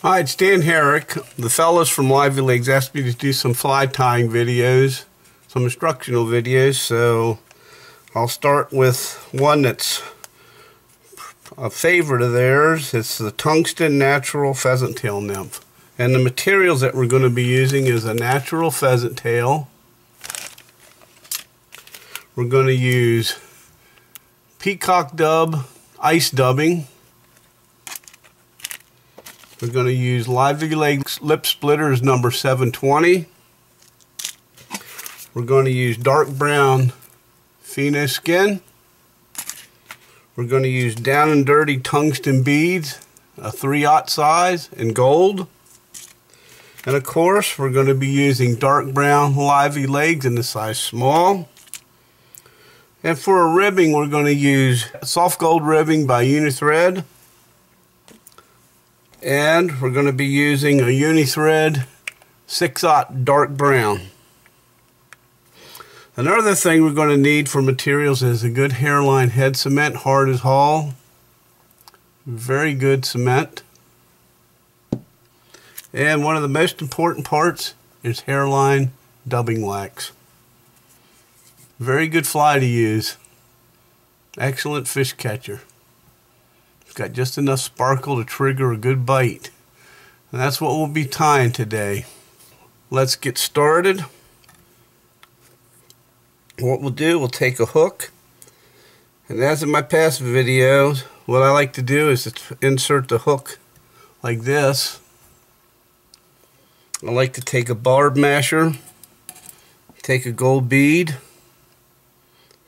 Hi, it's Dan Herrick. The fellows from Legz asked me to do some fly tying videos, some instructional videos, so I'll start with one that's a favorite of theirs. It's the Tungsten Natural Pheasant Tail Nymph. And the materials that we're going to be using is a natural pheasant tail. We're going to use peacock dub ice dubbing. We're going to use Legz lip splitters number 720. We're going to use dark brown pheno skin. We're going to use down and dirty tungsten beads, a 3/0 size in gold. And of course, we're going to be using dark brown lively legs in the size small. And for a ribbing, we're going to use soft gold ribbing by Unithread. And we're going to be using a Unithread 6/0 dark brown. Another thing we're going to need for materials is a good hairline head cement, hard as Hall. Very good cement. And one of the most important parts is hairline dubbing wax. Very good fly to use. Excellent fish catcher. It's got just enough sparkle to trigger a good bite. And that's what we'll be tying today. Let's get started. What we'll do, we'll take a hook. And as in my past videos, what I like to do is to insert the hook like this. I like to take a barb masher, take a gold bead.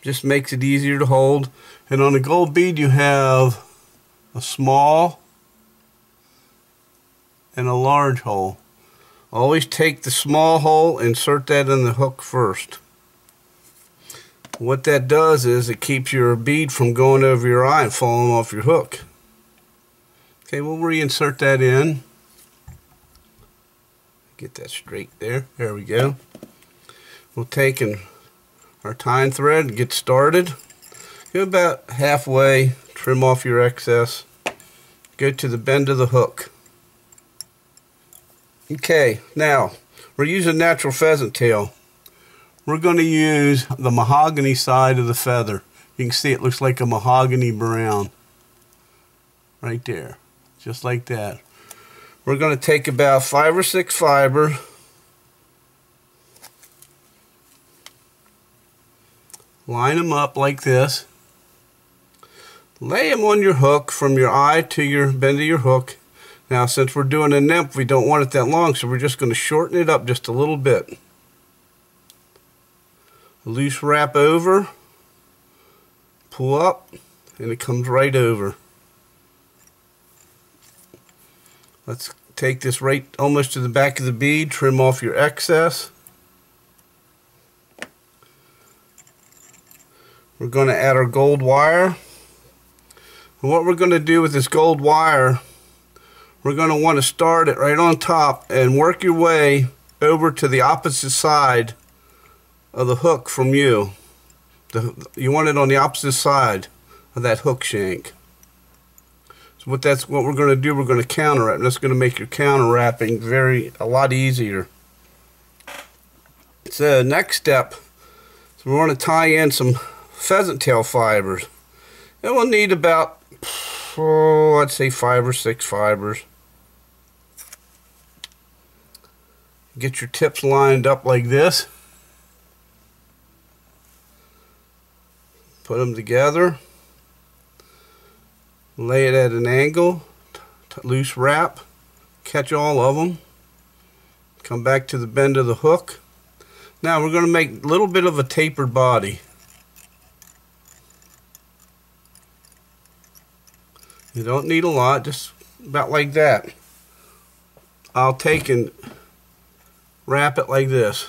Just makes it easier to hold. And on the gold bead you have a small and a large hole. Always take the small hole, insert that in the hook first. What that does is it keeps your bead from going over your eye and falling off your hook. Okay, we'll reinsert that in. Get that straight there. There we go. We'll take our tying thread and get started. Go about halfway, trim off your excess. Go to the bend of the hook. Okay, now we're using natural pheasant tail. We're going to use the mahogany side of the feather. You can see it looks like a mahogany brown. Right there. Just like that. We're going to take about 5 or 6 fibers. Line them up like this. Lay them on your hook from your eye to your bend of your hook. Now, since we're doing a nymph, we don't want it that long, so we're just going to shorten it up just a little bit. Loose wrap over, pull up, and it comes right over. Let's take this right almost to the back of the bead, trim off your excess. We're going to add our gold wire. And what we're going to do with this gold wire, we're going to want to start it right on top and work your way over to the opposite side of the hook from you. You want it on the opposite side of that hook shank. So what we're going to do, we're going to counter wrap. That's going to make your counter wrapping a lot easier. So next step, so we want to tie in some pheasant tail fibers. And we'll need about, let's say 5 or 6 fibers. Get your tips lined up like this. Put them together. Lay it at an angle. Loose wrap. Catch all of them. Come back to the bend of the hook. Now we're going to make a little bit of a tapered body. You don't need a lot, just about like that. I'll take and wrap it like this.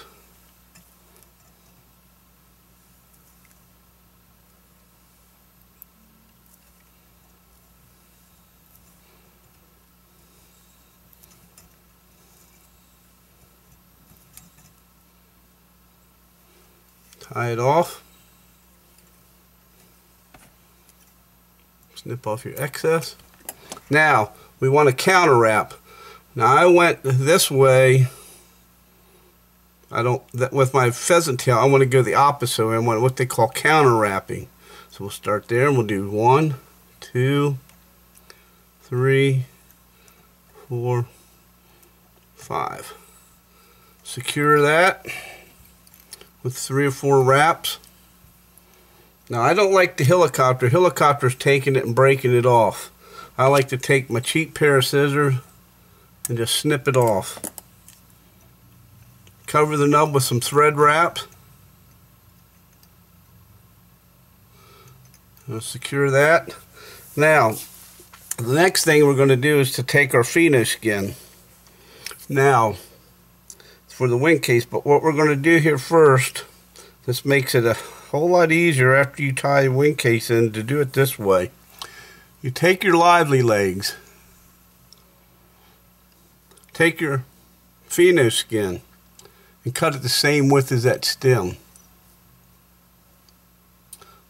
Tie it off. Snip off your excess. Now we want to counter wrap. Now I went this way. With my pheasant tail, I want to go the opposite way. I want what they call counter wrapping. So we'll start there and we'll do 1, 2, 3, 4, 5. Secure that with 3 or 4 wraps. Now I don't like the helicopter. Helicopter's taking it and breaking it off. I like to take my cheap pair of scissors and just snip it off. Cover the nub with some thread wrap. I'll secure that. Now, the next thing we're going to do is to take our pheno skin. Now, for the wing case, but what we're going to do here first, this makes it a whole lot easier after you tie the wing case in to do it this way. You take your lively legs, take your pheno skin, and cut it the same width as that stem.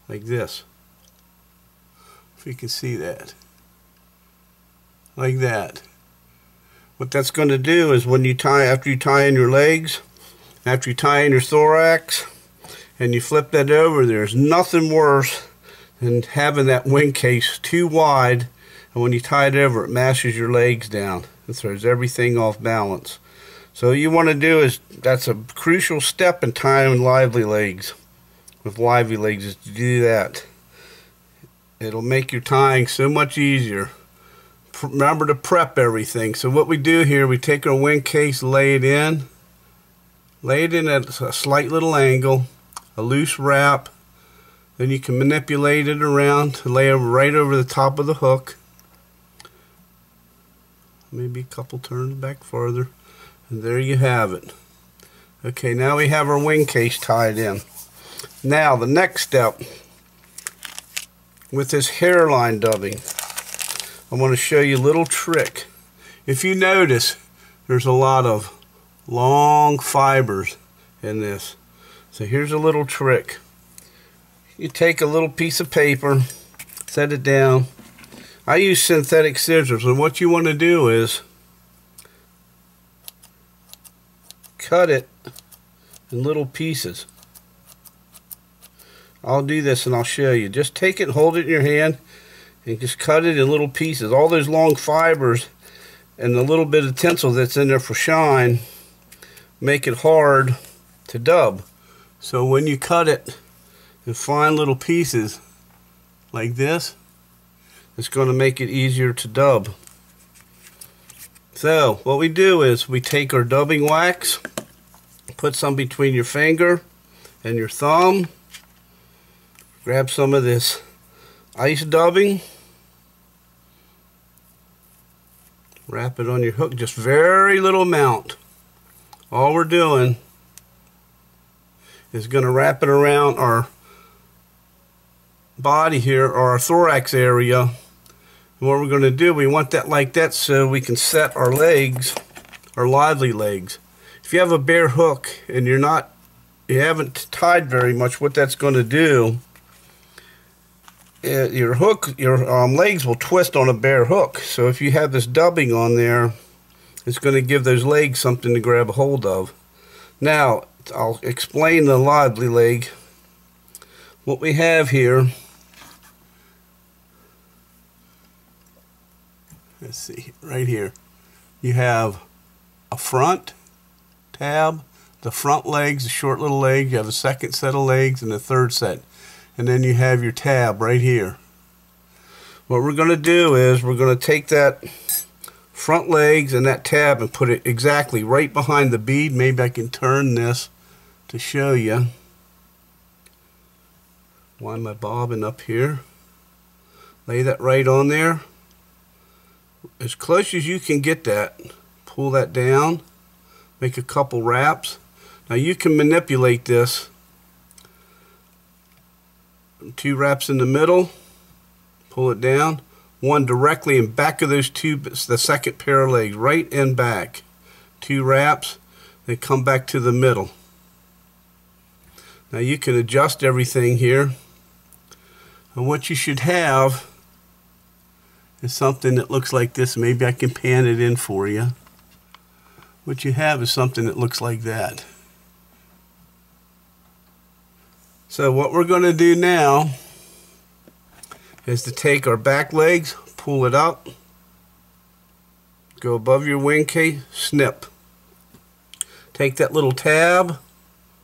Like this. If you can see that. Like that. What that's going to do is when you tie, after you tie in your legs, after you tie in your thorax, and you flip that over, there's nothing worse than having that wing case too wide, and when you tie it over, it mashes your legs down and throws everything off balance. So what you want to do is, that's a crucial step in tying lively legs. With lively legs is to do that. It'll make your tying so much easier. Remember to prep everything. So what we do here, we take our wing case, lay it in at a slight little angle, a loose wrap. Then you can manipulate it around to lay it right over the top of the hook. Maybe a couple turns back farther. And there you have it. Okay, now we have our wing case tied in. Now the next step, with this hairline dubbing, I want to show you a little trick. If you notice, there's a lot of long fibers in this. So here's a little trick. You take a little piece of paper, set it down. I use synthetic scissors, and what you want to do is cut it in little pieces. I'll do this and I'll show you. Just take it, hold it in your hand, and just cut it in little pieces. All those long fibers and the little bit of tinsel that's in there for shine make it hard to dub. So when you cut it in fine little pieces like this, it's going to make it easier to dub. So what we do is we take our dubbing wax, put some between your finger and your thumb, grab some of this ice dubbing, wrap it on your hook, just very little amount. All we're doing is going to wrap it around our body here, or our thorax area. And what we're going to do, we want that like that so we can set our legs, our lively legs. If you have a bare hook and you haven't tied very much, what that's going to do, your legs will twist on a bare hook. So if you have this dubbing on there, it's going to give those legs something to grab a hold of. Now I'll explain the lively leg. What we have here, let's see, right here, you have a front tab, the front legs, the short little legs, you have a second set of legs and a third set, and then you have your tab right here. What we're going to do is we're going to take that front legs and that tab and put it exactly right behind the bead. Maybe I can turn this to show you. Wind my bobbin up here, lay that right on there as close as you can get that. Pull that down, make a couple wraps. Now you can manipulate this. 2 wraps in the middle, pull it down, 1 directly in back of those 2, the second pair of legs, right in back. 2 wraps, then come back to the middle. Now you can adjust everything here, and what you should have is something that looks like this. Maybe I can pan it in for you. what you have is something that looks like that. So what we're going to do now is to take our back legs, pull it up, go above your wing case, snip. Take that little tab,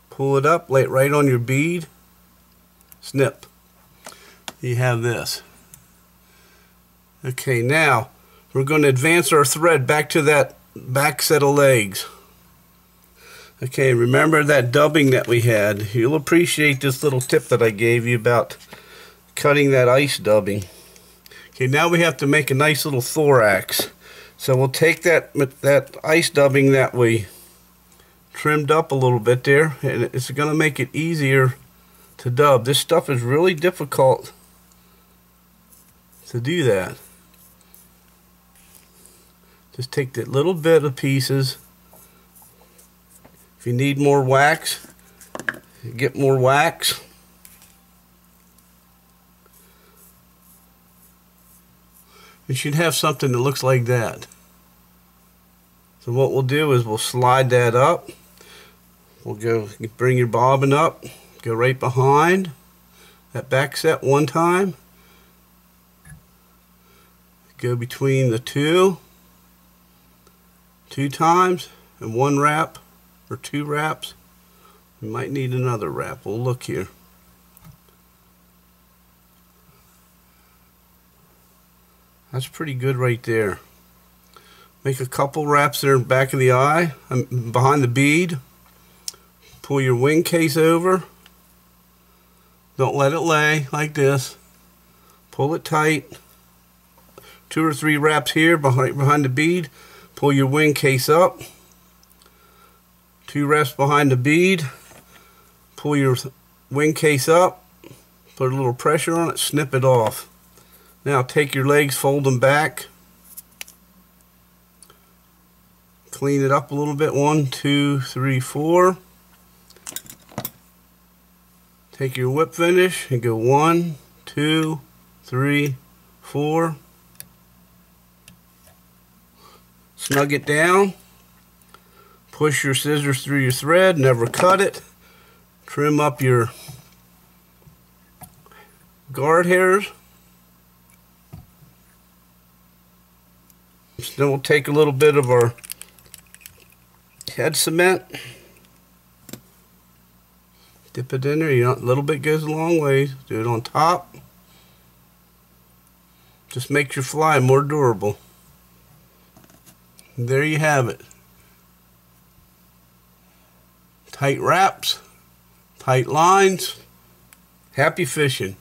pull it up, lay it right on your bead, snip. You have this. Okay, now we're going to advance our thread back to that back set of legs. Okay, remember that dubbing that we had. You'll appreciate this little tip that I gave you about cutting that ice dubbing. Okay, now we have to make a nice little thorax. So we'll take that ice dubbing that we trimmed up a little bit there, and it's going to make it easier to dub. This stuff is really difficult to do that. Just take that little bit of pieces. If you need more wax, get more wax. You should have something that looks like that. So what we'll do is we'll slide that up. We'll go bring your bobbin up, go right behind that back set one time. Go between the two times, and one wrap or two wraps. We might need another wrap. We'll look here. That's pretty good right there. Make a couple wraps there in the back of the eye, behind the bead. Pull your wing case over. Don't let it lay like this. Pull it tight. 2 or 3 wraps here behind the bead. Pull your wing case up. 2 wraps behind the bead. Pull your wing case up. Put a little pressure on it. Snip it off. Now take your legs, fold them back. Clean it up a little bit. 1, 2, 3, 4. Take your whip finish and go 1, 2, 3, 4. Snug it down. Push your scissors through your thread. Never cut it. Trim up your guard hairs. Then we'll take a little bit of our head cement. Dip it in there. A little bit goes a long way. Do it on top. Just makes your fly more durable. And there you have it. Tight wraps, tight lines. Happy fishing.